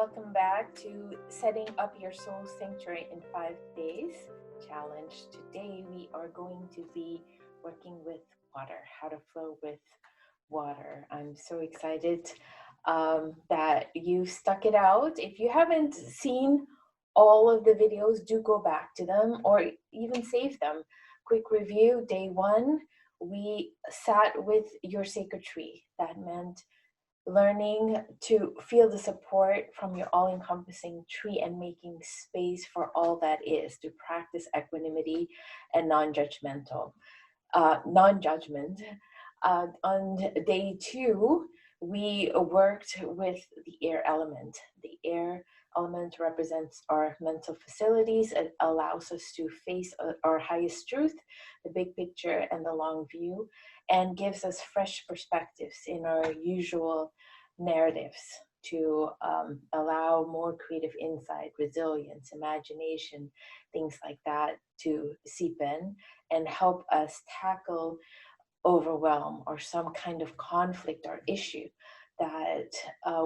welcome back to Setting Up Your Soul Sanctuary in 5 Days challenge. Today we are going to be working with water, how to flow with water. I'm so excited that you stuck it out. If you haven't seen all of the videos, do go back to them or even save them. Quick review: day one, we sat with your sacred tree. That meant learning to feel the support from your all-encompassing tree and making space for all that is, to practice equanimity and non-judgment. On day two, we worked with the air element. The air element represents our mental facilities. It allows us to face our highest truth, the big picture and the long view, and gives us fresh perspectives in our usual narratives to allow more creative insight, resilience, imagination, things like that to seep in and help us tackle overwhelm or some kind of conflict or issue that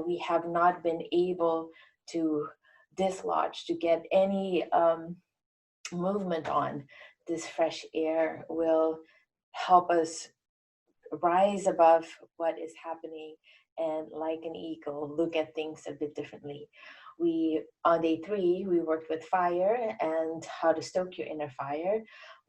we have not been able to dislodge, to get any movement on. This fresh air will help us rise above what is happening and, like an eagle, look at things a bit differently. On day three, we worked with fire and how to stoke your inner fire.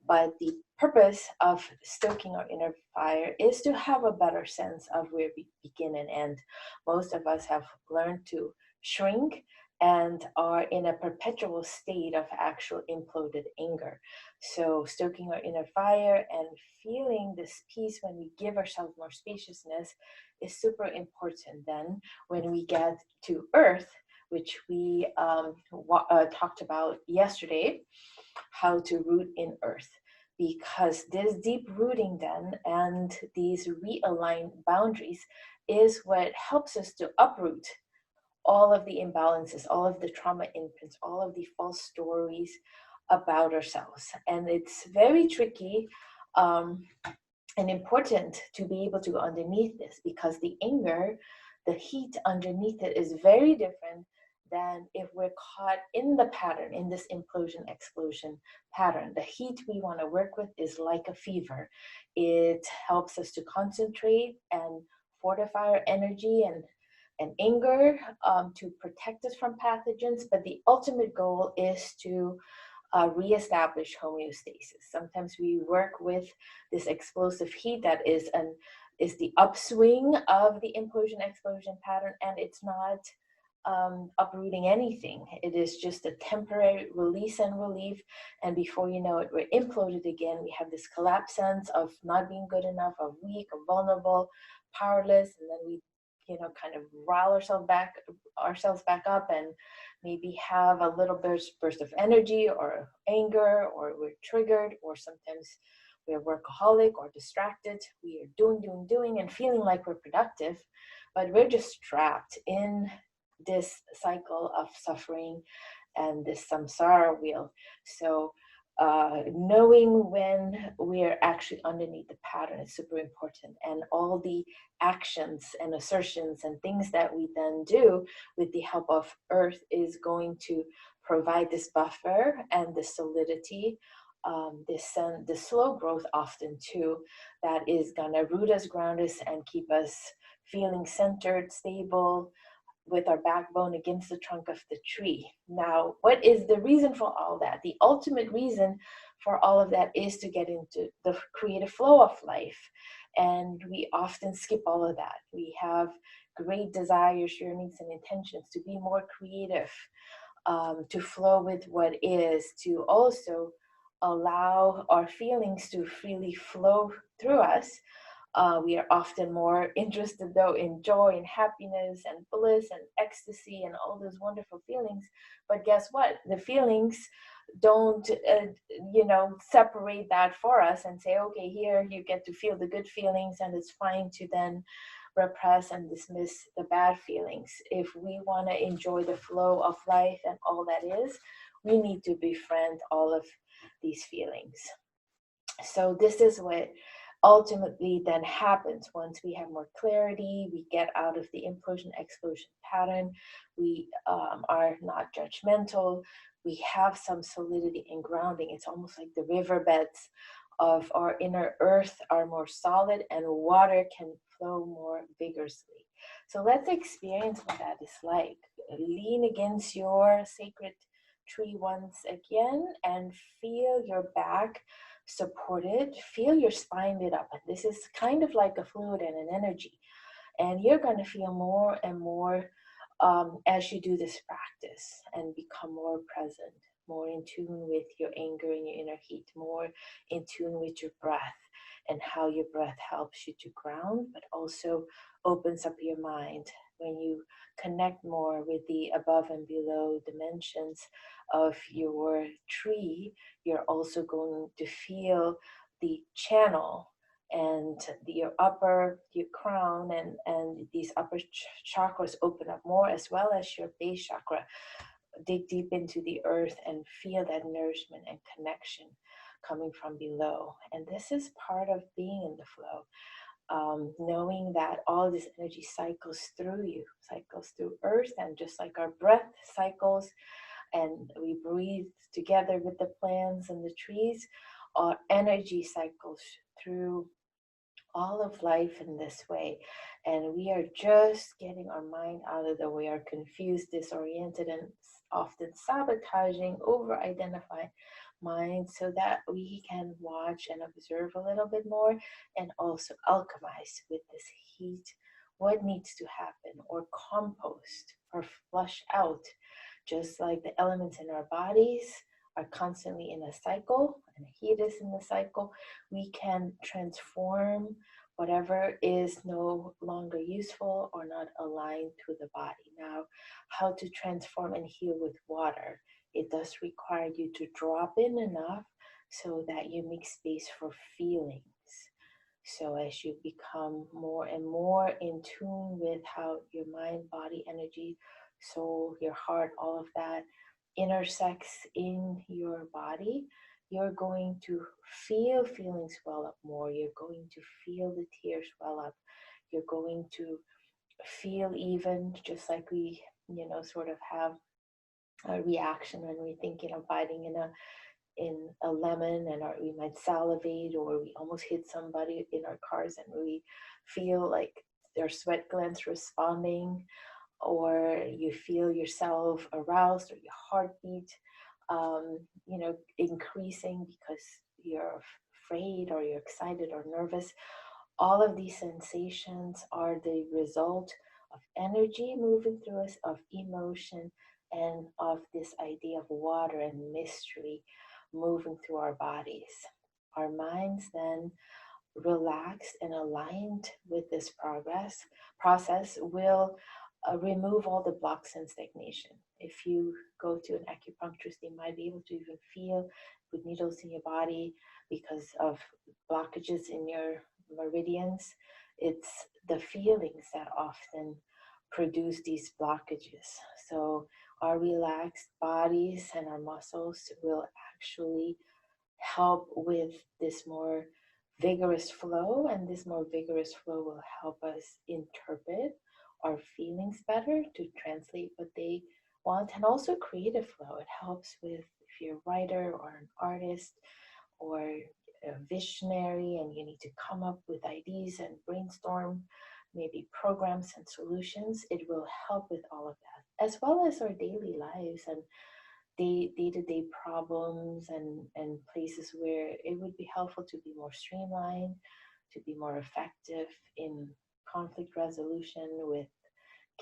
But the purpose of stoking our inner fire is to have a better sense of where we begin and end. Most of us have learned to shrink and are in a perpetual state of actual imploded anger. So stoking our inner fire and feeling this peace when we give ourselves more spaciousness is super important. Then when we get to earth, which we talked about yesterday, how to root in earth, because this deep rooting then and these realigned boundaries is what helps us to uproot all of the imbalances, all of the trauma imprints, all of the false stories about ourselves. And it's very tricky and important to be able to go underneath this, because the anger, the heat underneath it is very different than if we're caught in the pattern, in this implosion explosion pattern. The heat we want to work with is like a fever. It helps us to concentrate and fortify our energy and anger to protect us from pathogens. But the ultimate goal is to reestablish homeostasis. Sometimes we work with this explosive heat that is the upswing of the implosion explosion pattern, and it's not uprooting anything. It is just a temporary release and relief, and before you know it, we're imploded again. We have this collapse sense of not being good enough, of weak, of vulnerable, powerless, and then we kind of rile ourselves back up and maybe have a little burst of energy or anger, or we're triggered, or sometimes we're workaholic or distracted. We are doing and feeling like we're productive, but we're just trapped in this cycle of suffering and this samsara wheel. So knowing when we're actually underneath the pattern is super important, and all the actions and assertions and things that we then do with the help of earth is going to provide this buffer and the solidity, this slow growth often too, that is gonna root us, ground us, and keep us feeling centered, stable, with our backbone against the trunk of the tree. Now, what is the reason for all that? The ultimate reason for all of that is to get into the creative flow of life. And we often skip all of that. We have great desires, yearnings, and intentions to be more creative, to flow with what is, to also allow our feelings to freely flow through us. We are often more interested, though, in joy and happiness and bliss and ecstasy and all those wonderful feelings. But guess what? The feelings don't, separate that for us and say, okay, here you get to feel the good feelings, and it's fine to then repress and dismiss the bad feelings. If we want to enjoy the flow of life and all that is, we need to befriend all of these feelings. So this is what ultimately then happens once we have more clarity, we get out of the implosion explosion pattern, we are not judgmental, we have some solidity and grounding. It's almost like the riverbeds of our inner earth are more solid and water can flow more vigorously. So let's experience what that is like. Lean against your sacred tree once again and feel your back supported. Feel your spine lit up. And this is kind of like a fluid and an energy. And you're going to feel more and more as you do this practice and become more present, more in tune with your anger and your inner heat, more in tune with your breath and how your breath helps you to ground, but also opens up your mind. When you connect more with the above and below dimensions of your tree, you're also going to feel the channel and your upper, your crown, and these upper chakras open up more, as well as your base chakra. Dig deep into the earth and feel that nourishment and connection coming from below. And this is part of being in the flow. Knowing that all this energy cycles through you, cycles through earth, and just like our breath cycles and we breathe together with the plants and the trees, our energy cycles through all of life in this way. And we are just getting our mind out of the way, are confused, disoriented, and often sabotaging, over identifying mind, so that we can watch and observe a little bit more and also alchemize with this heat what needs to happen, or compost or flush out, just like the elements in our bodies are constantly in a cycle and heat is in the cycle. We can transform whatever is no longer useful or not aligned to the body. Now, how to transform and heal with water? It does require you to drop in enough so that you make space for feelings. So as you become more and more in tune with how your mind, body, energy, soul, your heart, all of that intersects in your body, you're going to feel feelings well up more. You're going to feel the tears well up. You're going to feel, even just like we, sort of have a reaction when we think, biting in a lemon, and we might salivate, or we almost hit somebody in our cars and we feel like their sweat glands responding, or you feel yourself aroused, or your heartbeat increasing because you're afraid or you're excited or nervous. All of these sensations are the result of energy moving through us, of emotion, and of this idea of water and mystery moving through our bodies. Our minds then, relaxed and aligned with this process, will remove all the blocks and stagnation. If you go to an acupuncturist, they might be able to even feel with needles in your body because of blockages in your meridians. It's the feelings that often produce these blockages. So our relaxed bodies and our muscles will actually help with this more vigorous flow, and this more vigorous flow will help us interpret our feelings better, to translate what they want, and also creative flow. It helps with, if you're a writer or an artist or a visionary and you need to come up with ideas and brainstorm maybe programs and solutions, it will help with all of that, as well as our daily lives and day-to-day problems, and places where it would be helpful to be more streamlined, to be more effective in conflict resolution with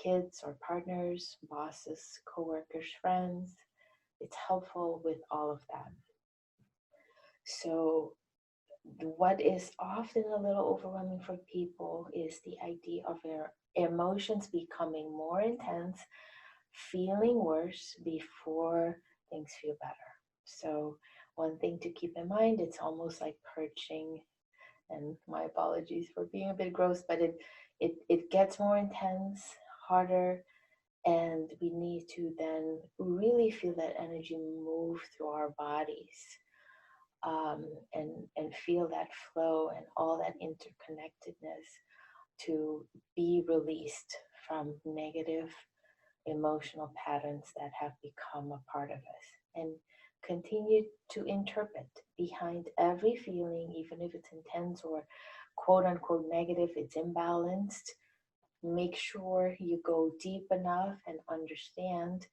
kids or partners, bosses, coworkers, friends. It's helpful with all of that. So what is often a little overwhelming for people is the idea of their emotions becoming more intense, feeling worse before things feel better. So one thing to keep in mind, it's almost like perching, and my apologies for being a bit gross, but it gets more intense, harder, and we need to then really feel that energy move through our bodies. and feel that flow and all that interconnectedness to be released from negative emotional patterns that have become a part of us, and continue to interpret behind every feeling, even if it's intense or quote unquote negative, it's imbalanced. Make sure you go deep enough and understand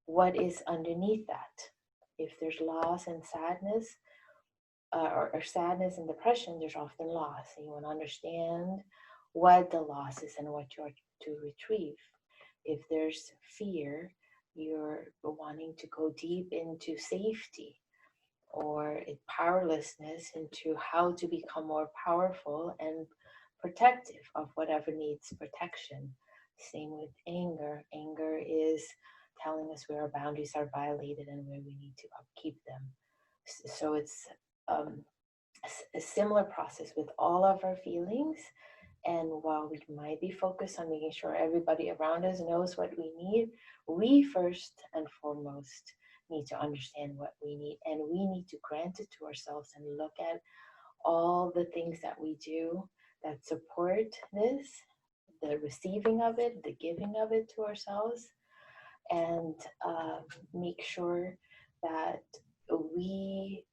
what is underneath that. If there's loss and sadness, or sadness and depression, there's often loss. And you want to understand what the loss is and what you're to retrieve. If there's fear, you're wanting to go deep into safety or powerlessness, into how to become more powerful and protective of whatever needs protection. Same with anger. Anger is telling us where our boundaries are violated and where we need to upkeep them. So it's um, a similar process with all of our feelings. And while we might be focused on making sure everybody around us knows what we need, we first and foremost need to understand what we need. And we need to grant it to ourselves and look at all the things that we do that support this, the receiving of it, the giving of it to ourselves, and make sure that we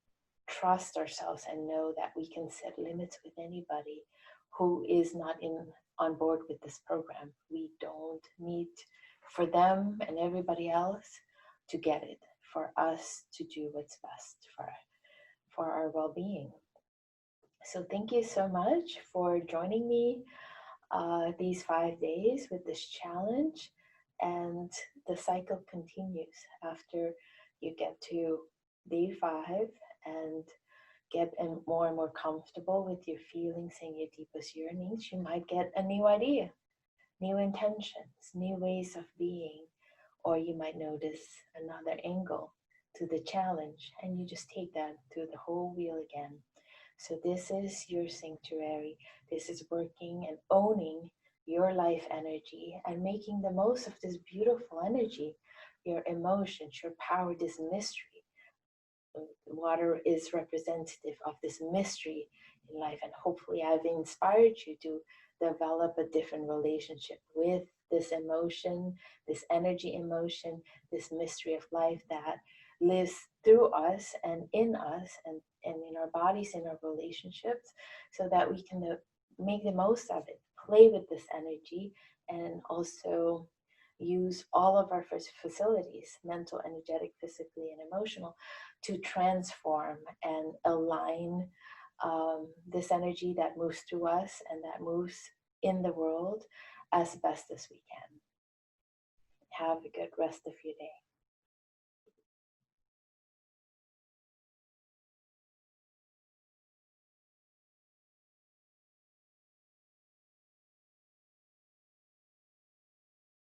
trust ourselves and know that we can set limits with anybody who is not on board with this program. We don't need for them and everybody else to get it, for us to do what's best for our well-being. So thank you so much for joining me these 5 days with this challenge, and the cycle continues after you get to day 5 and get more and more comfortable with your feelings and your deepest yearnings. You might get a new idea, new intentions, new ways of being, or you might notice another angle to the challenge, and you just take that through the whole wheel again. So this is your sanctuary. This is working and owning your life energy and making the most of this beautiful energy, your emotions, your power, this mystery. Water is representative of this mystery in life, and hopefully I've inspired you to develop a different relationship with this emotion, this energy emotion, this mystery of life that lives through us and in us, and in our bodies, in our relationships, so that we can make the most of it, play with this energy, and also use all of our facilities, mental, energetic, physically, and emotional, to transform and align this energy that moves through us and that moves in the world as best as we can. Have a good rest of your day.